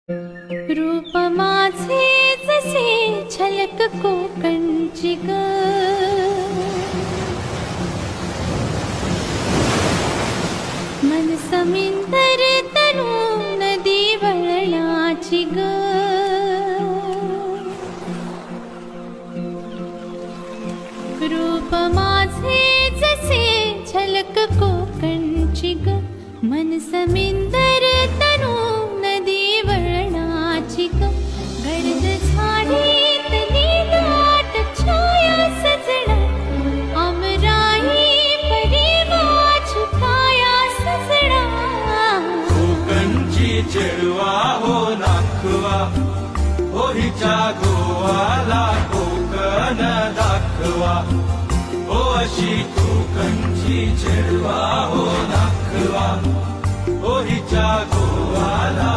रूप माझे जसे झलक कोकणची ग, मन समिंदर तनू नदी वळणाची ग, रूप माझे जसे झलक कोकणची ग, मन समिंदर तनू नदी वळणाची ग, गर्द झाडीतली दाट छाया सजना, अमराई परी माझी काया सजना. कोकणची चेडवा हो नाखवा, हो हिच्या गोवाला कोकण दाखवा, हो अशी कोकणची चेडवा हो नाखवा, हो हिच्या गोवाला